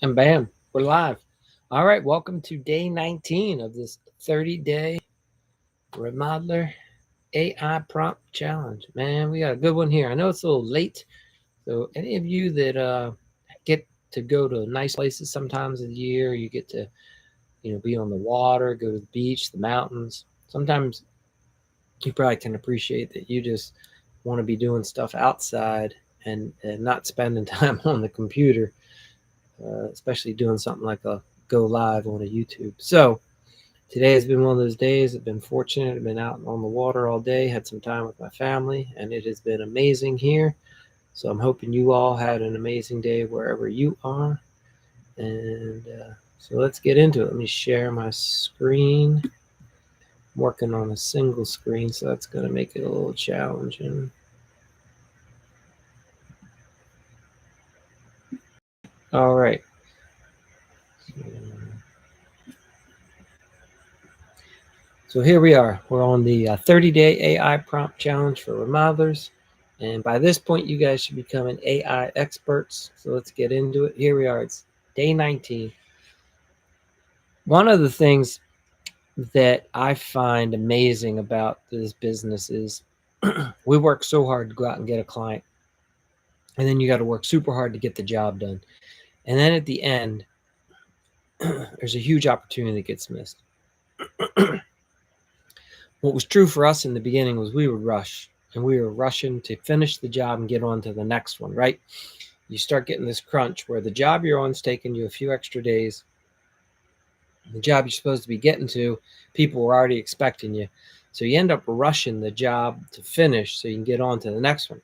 And bam, we're live. All right, welcome to day 19 of this 30-day Remodeler AI prompt challenge. Man, we got a good one here. I know it's a little late, so any of you that get to go to nice places sometimes of the year, you get to be on the water, go to the beach, the mountains. Sometimes you probably can appreciate that you just want to be doing stuff outside and not spending time on the computer, especially doing something like a go live on a YouTube. So today has been one of those days. I've been fortunate. I've been out on the water all day, had some time with my family, and it has been amazing here. So I'm hoping you all had an amazing day wherever you are. And so let's get into it. Let me share my screen. I'm working on a single screen, so that's going to make it a little challenging. All right. So here we are. We're on the 30-day AI prompt challenge for remodelers. And by this point, you guys should be becoming AI experts. So let's get into it. Here we are. It's day 19. One of the things that I find amazing about this business is we work so hard to go out and get a client. And then you got to work super hard to get the job done. And then at the end, there's a huge opportunity that gets missed. What was true for us in the beginning was we would rush, and we were rushing to finish the job and get on to the next one, right? You start getting this crunch where the job you're on is taking you a few extra days. The job you're supposed to be getting to, people were already expecting you. So you end up rushing the job to finish so you can get on to the next one.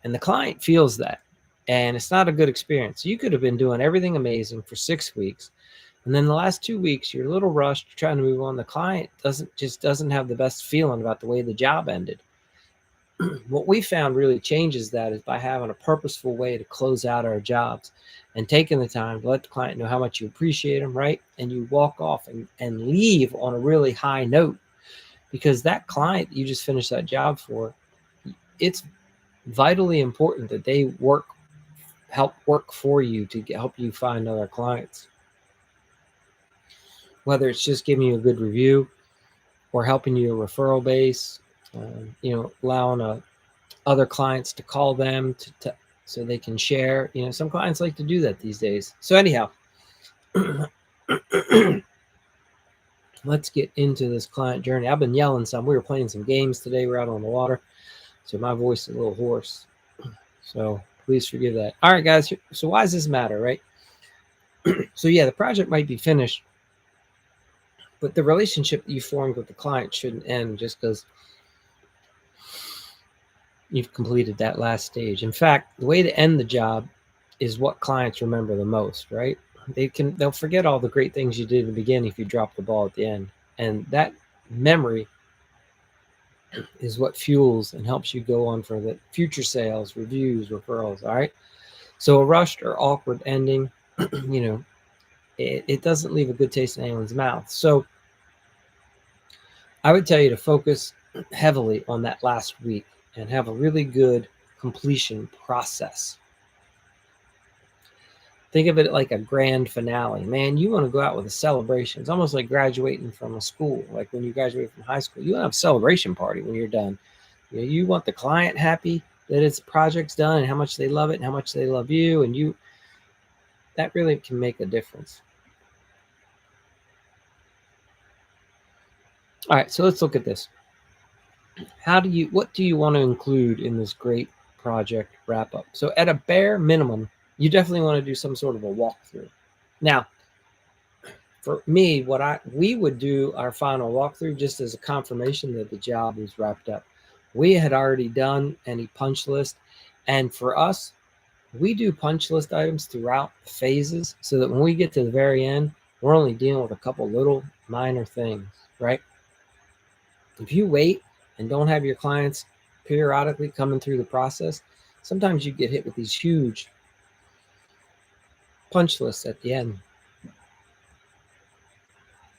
And the client feels that. And it's not a good experience. You could have been doing everything amazing for 6 weeks. And then the last 2 weeks, you're a little rushed, you're trying to move on. The client doesn't have the best feeling about the way the job ended. What we found really changes that is by having a purposeful way to close out our jobs and taking the time to let the client know how much you appreciate them, right? And you walk off and leave on a really high note, because that client you just finished that job for, it's vitally important that they help work for you to help you find other clients. Whether it's just giving you a good review or helping you a referral base, allowing other clients to call them so they can share. Some clients like to do that these days. So anyhow, let's get into this client journey. I've been yelling some. We were playing some games today. We're out on the water, so my voice is a little hoarse. So please forgive that. All right, guys. So why does this matter, right? So yeah, the project might be finished, but the relationship that you formed with the client shouldn't end just because you've completed that last stage. In fact, the way to end the job is what clients remember the most, right? They'll forget all the great things you did in the beginning if you drop the ball at the end. And that memory is what fuels and helps you go on for the future sales, reviews, referrals. All right. So a rushed or awkward ending, it doesn't leave a good taste in anyone's mouth. So I would tell you to focus heavily on that last week and have a really good completion process. Think of it like a grand finale. Man, you want to go out with a celebration. It's almost like graduating from a school. Like when you graduate from high school, you want to have a celebration party when you're done. You want the client happy that its project's done and how much they love it and how much they love you. And that really can make a difference. All right, so let's look at this. What do you want to include in this great project wrap up? So at a bare minimum, you definitely want to do some sort of a walkthrough. Now, for me, we would do our final walkthrough just as a confirmation that the job was wrapped up. We had already done any punch list, and for us, we do punch list items throughout the phases so that when we get to the very end, we're only dealing with a couple little minor things, right? If you wait and don't have your clients periodically coming through the process, sometimes you get hit with these huge punch lists at the end.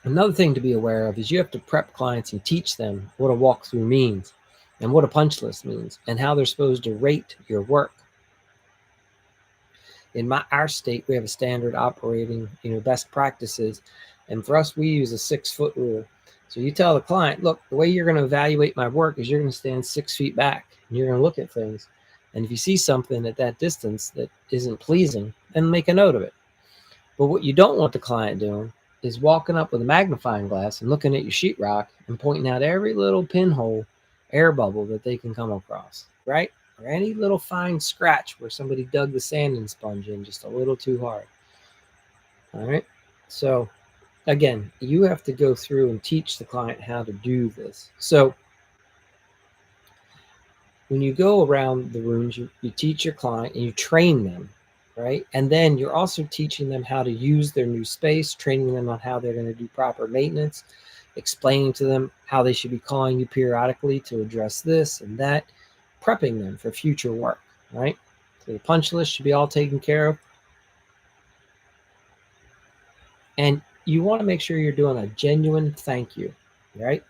Another thing to be aware of is you have to prep clients and teach them what a walkthrough means and what a punch list means and how they're supposed to rate your work. in our state, we have a standard operating, best practices. And for us, we use a 6-foot rule. So you tell the client, look, the way you're going to evaluate my work is you're going to stand 6 feet back and you're going to look at things. And if you see something at that distance that isn't pleasing, then make a note of it. But what you don't want the client doing is walking up with a magnifying glass and looking at your sheetrock and pointing out every little pinhole, air bubble that they can come across, right? Or any little fine scratch where somebody dug the sanding sponge in just a little too hard. All right. So again, you have to go through and teach the client how to do this. So when you go around the rooms, you teach your client and you train them, right? And then you're also teaching them how to use their new space, training them on how they're going to do proper maintenance, explaining to them how they should be calling you periodically to address this and that, prepping them for future work, right? So the punch list should be all taken care of. And you want to make sure you're doing a genuine thank you, right?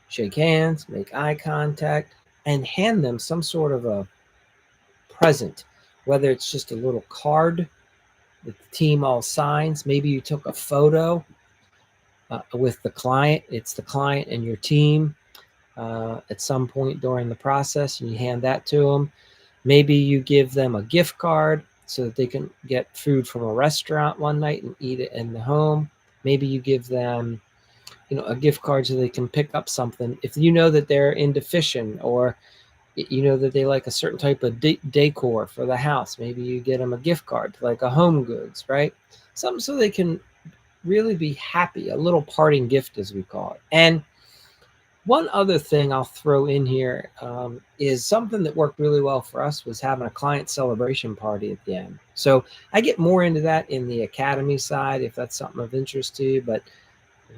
Shake hands, make eye contact, and hand them some sort of a present, whether it's just a little card that the team all signs. Maybe you took a photo with the client. It's the client and your team at some point during the process, and you hand that to them. Maybe you give them a gift card so that they can get food from a restaurant one night and eat it in the home. Maybe you give them, a gift card so they can pick up something. If you know that they're into fishing, or you know that they like a certain type of decor for the house, maybe you get them a gift card to like a Home Goods, right? Something so they can really be happy, a little parting gift, as we call it. And one other thing I'll throw in here is something that worked really well for us was having a client celebration party at the end. So I get more into that in the academy side if that's something of interest to you, but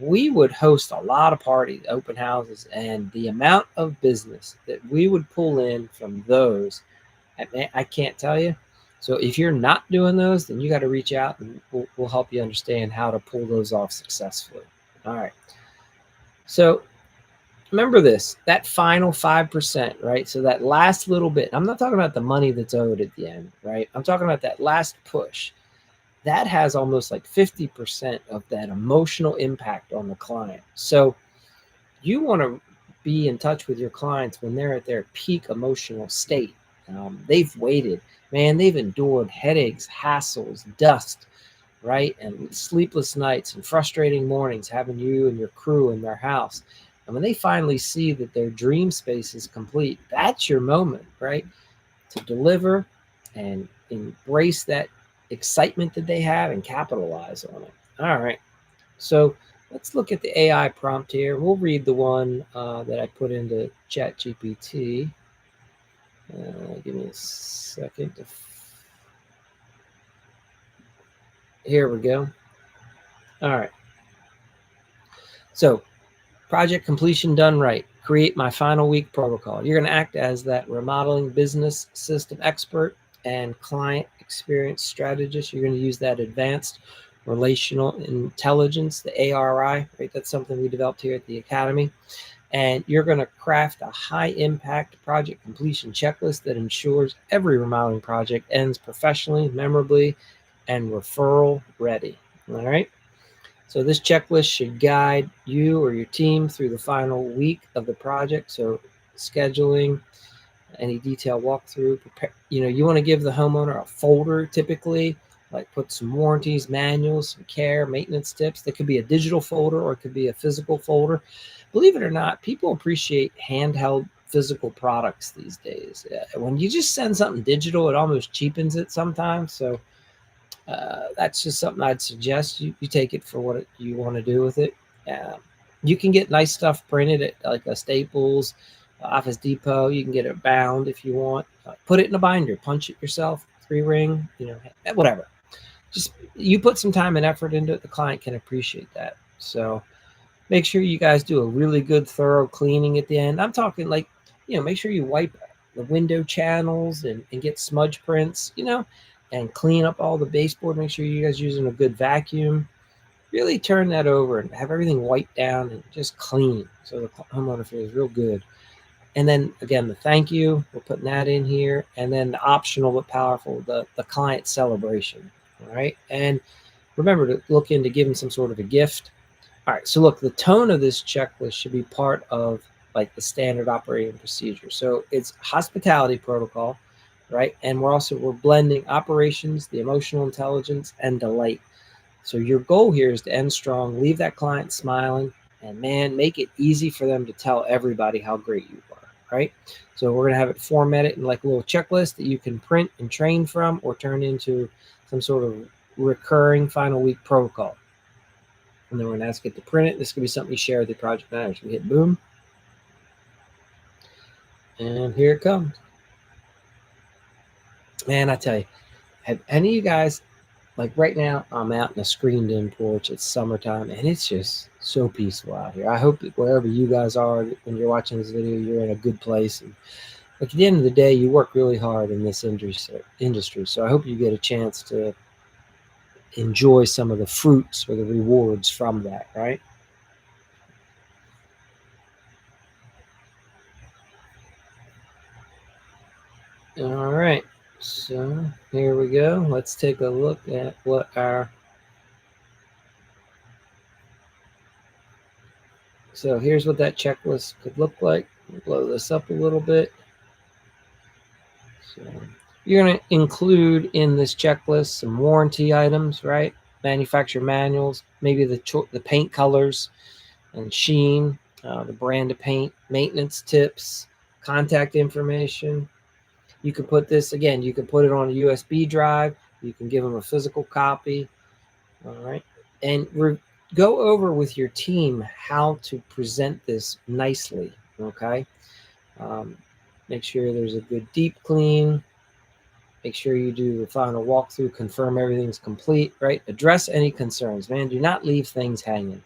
we would host a lot of parties, open houses, and the amount of business that we would pull in from those, I can't tell you. So if you're not doing those, then you got to reach out and we'll help you understand how to pull those off successfully. All right. So remember this, that final 5%, right? So that last little bit, I'm not talking about the money that's owed at the end, right? I'm talking about that last push. That has almost like 50% of that emotional impact on the client. So you want to be in touch with your clients when they're at their peak emotional state. They've waited, man, they've endured headaches, hassles, dust, right? And sleepless nights and frustrating mornings having you and your crew in their house. And when they finally see that their dream space is complete, that's your moment, right? To deliver and embrace that excitement that they have and capitalize on it. All right. So let's look at the AI prompt here. We'll read the one that I put into ChatGPT. Give me a second. Here we go. All right. So project completion done right. Create my final week protocol. You're going to act as that remodeling business system expert and client experience strategist. You're going to use that advanced relational intelligence, the ARI, right? That's something we developed here at the Academy. And you're going to craft a high impact project completion checklist that ensures every remodeling project ends professionally, memorably, and referral ready. All right. So this checklist should guide you or your team through the final week of the project. So scheduling, any detailed walkthrough, prepare, you want to give the homeowner a folder typically, like put some warranties, manuals, some care, maintenance tips. That could be a digital folder or it could be a physical folder. Believe it or not, people appreciate handheld physical products these days. When you just send something digital, it almost cheapens it sometimes. So that's just something I'd suggest. You take it for what you want to do with it. You can get nice stuff printed at like a Staples, Office Depot. You can get it bound if you want. Put it in a binder, punch it yourself, 3-ring, whatever. Just you put some time and effort into it. The client can appreciate that. So make sure you guys do a really good, thorough cleaning at the end. I'm talking like, make sure you wipe the window channels and get smudge prints, and clean up all the baseboard. Make sure you guys using a good vacuum. Really turn that over and have everything wiped down and just clean so the homeowner feels real good. And then again, the thank you, we're putting that in here. And then the optional but powerful, the client celebration. All right. And remember to look into giving some sort of a gift. All right. So look, the tone of this checklist should be part of like the standard operating procedure. So it's hospitality protocol, right? And we're blending operations, the emotional intelligence, and delight. So your goal here is to end strong, leave that client smiling, and man, make it easy for them to tell everybody how great you are, right? So we're going to have it formatted in like a little checklist that you can print and train from or turn into some sort of recurring final week protocol. And then we're going to ask it to print it. This could be something you share with the project manager. We hit boom. And here it comes. Man, I tell you, have any of you guys, like right now, I'm out in a screened in porch. It's summertime and it's just so peaceful out here. I hope that wherever you guys are, when you're watching this video, you're in a good place. And like at the end of the day, you work really hard in this industry. So I hope you get a chance to enjoy some of the fruits or the rewards from that, right? All right. So here we go. Let's take a look at what so here's what that checklist could look like. Blow this up a little bit. So you're going to include in this checklist some warranty items, right? Manufacturer manuals, maybe the paint colors and sheen, the brand of paint, maintenance tips, contact information. You can put this, again, you can put it on a USB drive. You can give them a physical copy. All right. And go over with your team how to present this nicely. Okay. Make sure there's a good deep clean. Make sure you do the final walkthrough, confirm everything's complete, right? Address any concerns, man. Do not leave things hanging.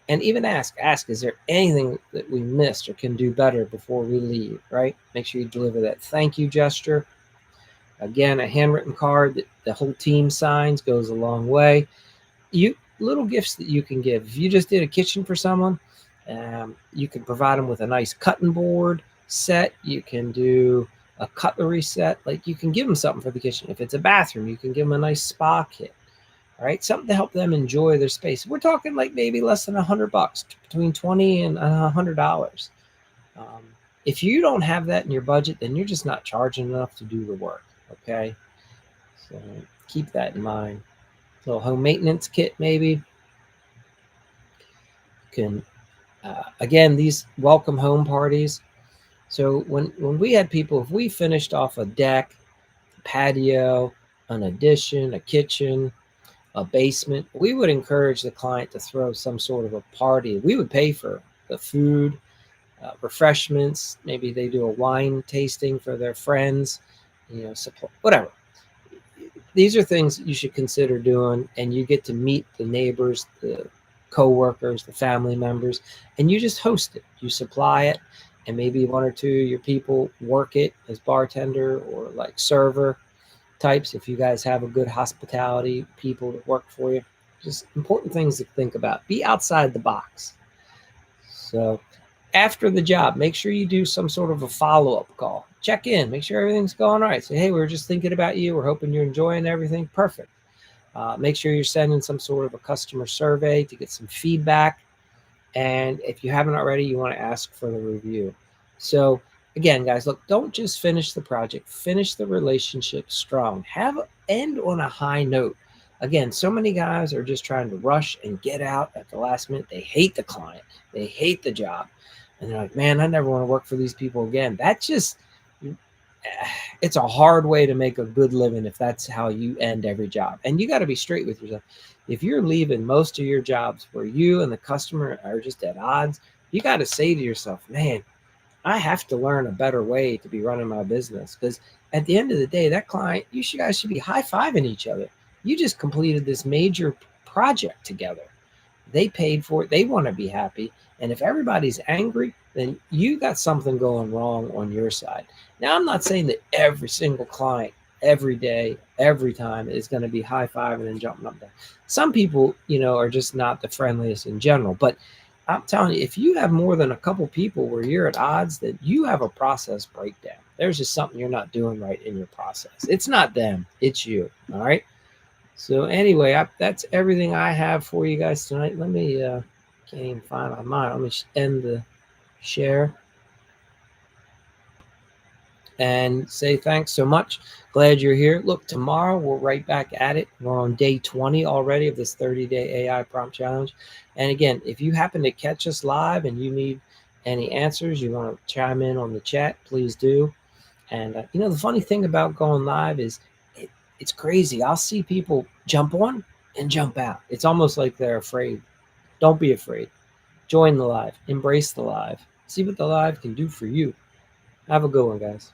And even ask, is there anything that we missed or can do better before we leave, right? Make sure you deliver that thank you gesture. Again, a handwritten card that the whole team signs goes a long way. Little gifts that you can give. If you just did a kitchen for someone, you can provide them with a nice cutting board set. You can do a cutlery set. Like you can give them something for the kitchen. If it's a bathroom, you can give them a nice spa kit. All right, something to help them enjoy their space. We're talking like maybe less than $100, between $20 and $100. If you don't have that in your budget, then you're just not charging enough to do the work. Okay, so keep that in mind. Little home maintenance kit, maybe. Can again, these welcome home parties. So when we had people, if we finished off a deck, patio, an addition, a kitchen, a basement, we would encourage the client to throw some sort of a party. We would pay for the food, refreshments. Maybe they do a wine tasting for their friends, whatever. These are things you should consider doing, and you get to meet the neighbors, the co-workers, the family members, and you just host it. You supply it, and maybe one or two of your people work it as bartender or like server types. If you guys have a good hospitality people that work for you, just important things to think about. Be outside the box. So after the job, make sure you do some sort of a follow-up call. Check in, make sure everything's going all right. Say, hey, we were just thinking about you. We're hoping you're enjoying everything. Perfect. Make sure you're sending some sort of a customer survey to get some feedback. And if you haven't already, you want to ask for the review. So again, guys, look, don't just finish the project, finish the relationship strong. End on a high note. Again, so many guys are just trying to rush and get out at the last minute. They hate the client. They hate the job. And they're like, man, I never want to work for these people again. It's a hard way to make a good living if that's how you end every job. And you got to be straight with yourself. If you're leaving most of your jobs where you and the customer are just at odds, you got to say to yourself, man, I have to learn a better way to be running my business. Because at the end of the day, that client, you guys should be high-fiving each other. You just completed this major project together. They paid for it. They want to be happy. And if everybody's angry, then you got something going wrong on your side. Now, I'm not saying that every single client, every day, every time is going to be high-fiving and jumping up there. Some people, are just not the friendliest in general. But I'm telling you, if you have more than a couple people where you're at odds, then you have a process breakdown. There's just something you're not doing right in your process. It's not them, it's you. All right. So anyway, that's everything I have for you guys tonight. Let me can't even find my mind. Let me end the share and say thanks so much. Glad you're here. Look, tomorrow we're right back at it. We're on day 20 already of this 30-day AI prompt challenge. And again, if you happen to catch us live and you need any answers, you want to chime in on the chat, please do. And the funny thing about going live is it's crazy. I'll see people jump on and jump out. It's almost like they're afraid. Don't be afraid. Join the live. Embrace the live. See what the live can do for you. Have a good one, guys.